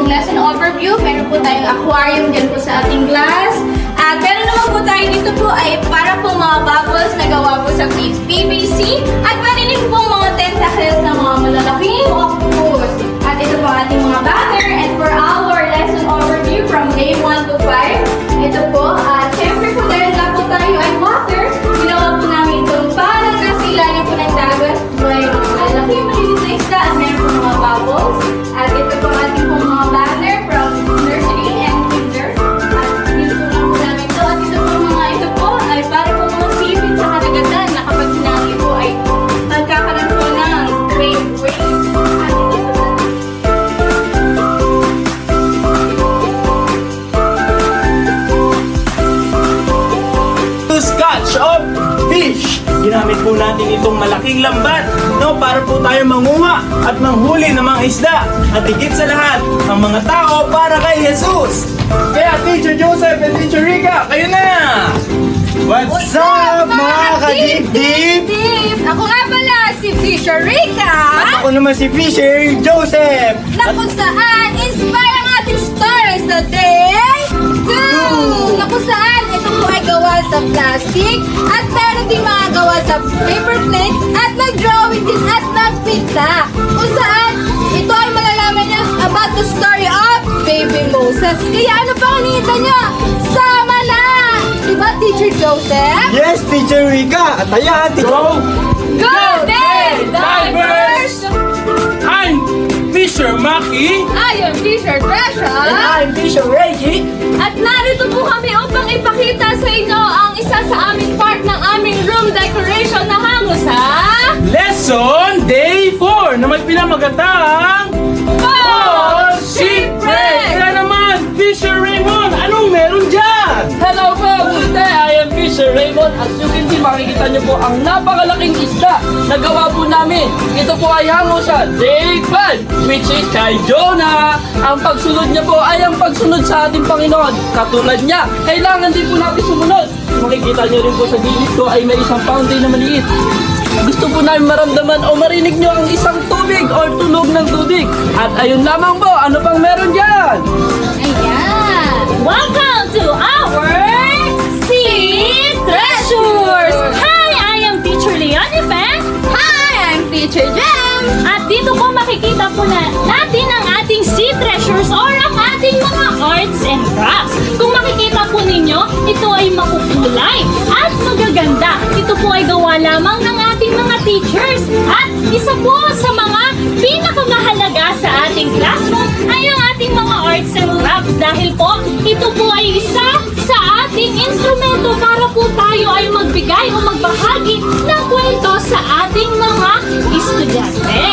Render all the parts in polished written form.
ating lesson overview. Meron po tayong aquarium dyan po sa ating glass. At meron naman po tayo dito po ay para po mga bubbles na gawa po sa PVC. At pwede din po mga tentacles na mga malalaking octopus. At ito po ating mga banner. And for our lesson overview from day 1 to 5, ito po, syempre po dahil na po tayo ay water, ginawa po namin itong parang nasa ilalim po ng dagat. May mga malalaking maliit na isda at meron po mga bubbles. At ito po ating po mga banner from nursery and kinder. At dito po lang po namin ito. At ito po ay para po mga seaweed sa karagatan na kapag sinagi po ay magkakaroon po ng wave. At ito po catch of fish. Ginamit po natin itong malaking lambat, no, para po tayo manguha at manghuli ng mga isda. At higit sa lahat, ang mga tao para kay Jesus. Kaya Teacher Joseph and Teacher Rica, kayo na! What's up mga kadibdib? Ako nga pala si Fisher Rica. At ako naman si Fisher Joseph. Na kung saan inspire ang ating story sa day 2. Na kung saan ito po ay gawa sa plastic at meron din mga gawa sa paper plate at nag-drawing din at nagpita. Kung saan ito ay malalaman niyo about the story of Baby Moses. Kaya ano pa kanita niyo? Sama na! Diba, Teacher Joseph? Yes, Teacher Rica. At ayan, Go there, divers! I'm Fisher Maki. I am Fisher Tresha. And I'm Fisher Reggie. At narito po kami upang ipakita sa inyo ang isa sa aming part ng aming room decoration na hango sa Lesson Day 4 na may pinamagatang Fall Shipwreck! Kaya naman, Fisher Raymond, anong meron dyan? Hello po! Good day! I am Fisher Raymond. As you can see, makikita niyo po ang napakalaking isda na gawa po namin. Ito po ay hango sa Day 5, which is kay Jonah. Ang pagsunod niya po ay ang pagsunod sa ating Panginoon. Katulad niya, kailangan din po natin sumunod. Makikita niyo rin po sa gilid ko ay may isang fountain na maliit. Gusto po namin maramdaman o marinig nyo ang isang tubig or tunog ng tubig. At ayun lamang po, ano pang meron dyan? Ayan! Welcome to our Sea Treasures! Hi! I am Teacher Leonie Pen. Hi! I'm Teacher Jem. At dito po makikita po natin ang ating Sea Treasures or ang ating mga arts and crafts. Kung makikita po ninyo, ito ay makukulay at magaganda. Ito po ay gawa lamang ng ating mga teachers. At isa po sa mga pinakamahalaga sa ating classroom ay ang ating mga arts and crafts dahil po ito po ay isa sa ating instrumento para po tayo ay magbigay o magbahagi ng kwento sa ating mga estudyante.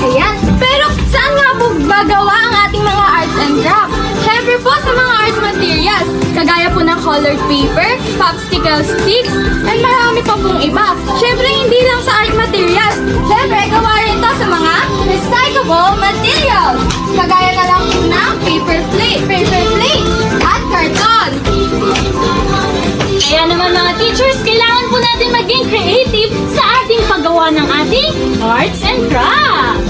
Ayan. Pero saan nga po magawa ang ating mga arts and crafts? Siyempre po sa mga art materials, kagaya po ng colored paper, popsicle sticks, and marami pa pong iba. Siyempre hindi lang sa art materials, siyempre gawa rin ito sa mga recyclable materials. Kagaya na lang po ng paper plate at karton. Kaya naman mga teachers, kailangan po natin maging creative sa ating paggawa ng ating arts and crafts.